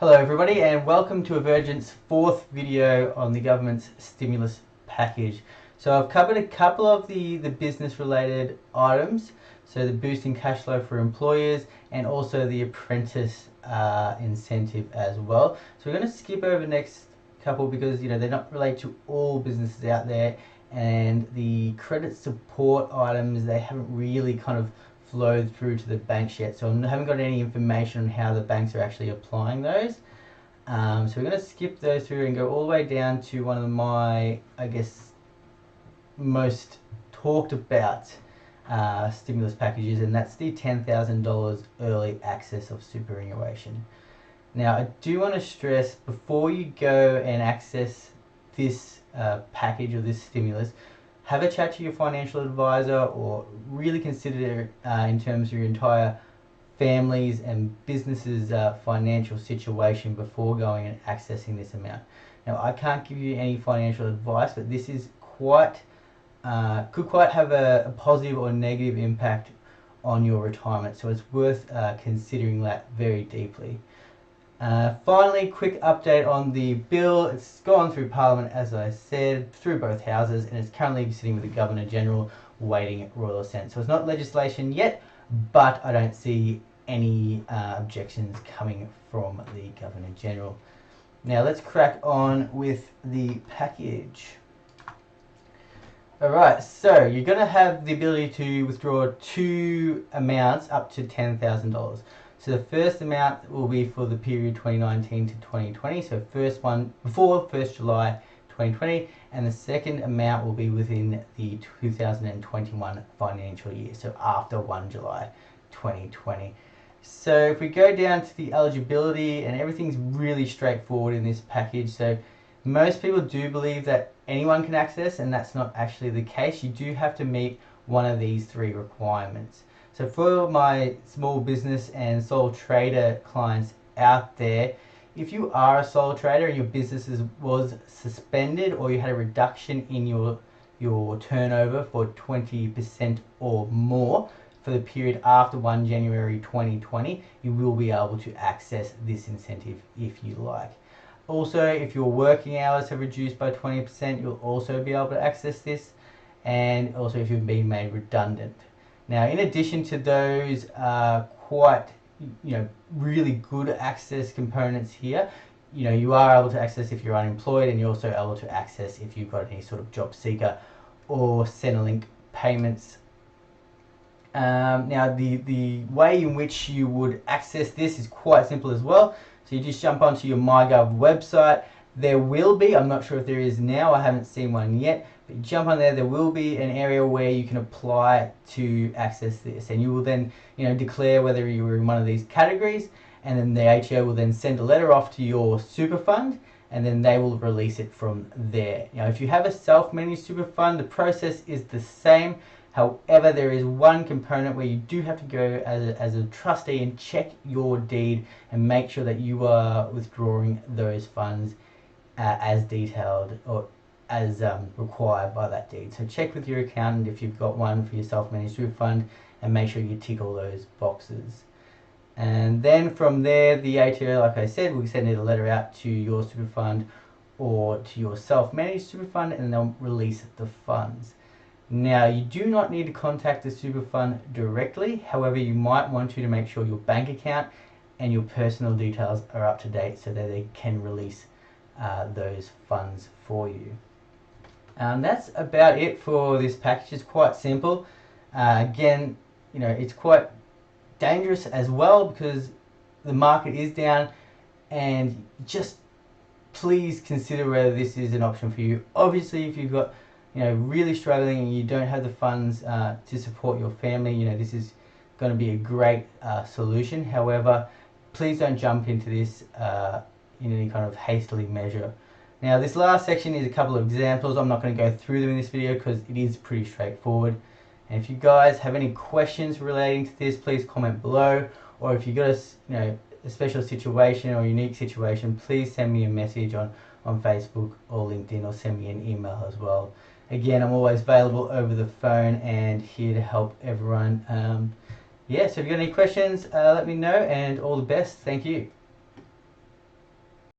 Hello everybody and welcome to Evergent's fourth video on the government's stimulus package. So I've covered a couple of the business related items, so the boosting cash flow for employers and also the apprentice incentive as well. So we're going to skip over the next couple because they're not related to all businesses out there, and the credit support items, they haven't really kind of flowed through to the banks yet, so I haven't got any information on how the banks are actually applying those. So we're going to skip those through and go all the way down to one of my, I guess, most talked about stimulus packages, and that's the $10,000 early access of superannuation. Now, I do want to stress, before you go and access this package or this stimulus, have a chat to your financial advisor, or really consider in terms of your entire families and businesses financial situation before going and accessing this amount. Now, I can't give you any financial advice, but this is could quite have a positive or negative impact on your retirement, so it's worth considering that very deeply. Finally, quick update on the bill. It's gone through Parliament, as I said, through both houses, and it's currently sitting with the Governor General waiting royal assent. So it's not legislation yet, but I don't see any objections coming from the Governor General. Now let's crack on with the package. Alright, so you're going to have the ability to withdraw two amounts up to $10,000. So the first amount will be for the period 2019 to 2020, so first one before 1st July 2020, and the second amount will be within the 2021 financial year, so after 1 July 2020. So if we go down to the eligibility, and everything's really straightforward in this package, so most people do believe that anyone can access, and that's not actually the case. You do have to meet one of these three requirements. So for my small business and sole trader clients out there, if you are a sole trader and your business was suspended, or you had a reduction in your turnover for 20% or more for the period after 1 January 2020, you will be able to access this incentive if you like. Also, if your working hours have reduced by 20%, you'll also be able to access this, and also if you've been made redundant. Now, in addition to those quite really good access components here, you are able to access if you're unemployed, and you're also able to access if you've got any sort of job seeker or Centrelink payments. Now, the way in which you would access this is quite simple as well. So you just jump onto your MyGov website. There will be, I'm not sure if there is now, I haven't seen one yet, but you jump on there will be an area where you can apply to access this, and you will then declare whether you were in one of these categories, and then the ATO will then send a letter off to your super fund, and then they will release it from there. If you have a self-managed super fund, the process is the same. However, there is one component where you do have to go as a trustee and check your deed and make sure that you are withdrawing those funds as detailed or as required by that deed. So check with your accountant if you've got one for your self-managed super fund, and make sure you tick all those boxes. And then from there, the ATO, like I said, will send a letter out to your super fund or to your self-managed super fund, and they'll release the funds. Now, you do not need to contact the super fund directly. However, you might want to make sure your bank account and your personal details are up to date so that they can release those funds for you. That's about it for this package. It's quite simple. Again, it's quite dangerous as well because the market is down, and just please consider whether this is an option for you. Obviously, if you've got really struggling and you don't have the funds to support your family, this is going to be a great solution. However, please don't jump into this in any kind of hastily measure. Now, this last section is a couple of examples. I'm not going to go through them in this video because it is pretty straightforward. And if you guys have any questions relating to this, please comment below. Or if you've got a special situation or unique situation, please send me a message on Facebook or LinkedIn, or send me an email as well. Again, I'm always available over the phone and here to help everyone. So if you've got any questions, let me know, and all the best. Thank you.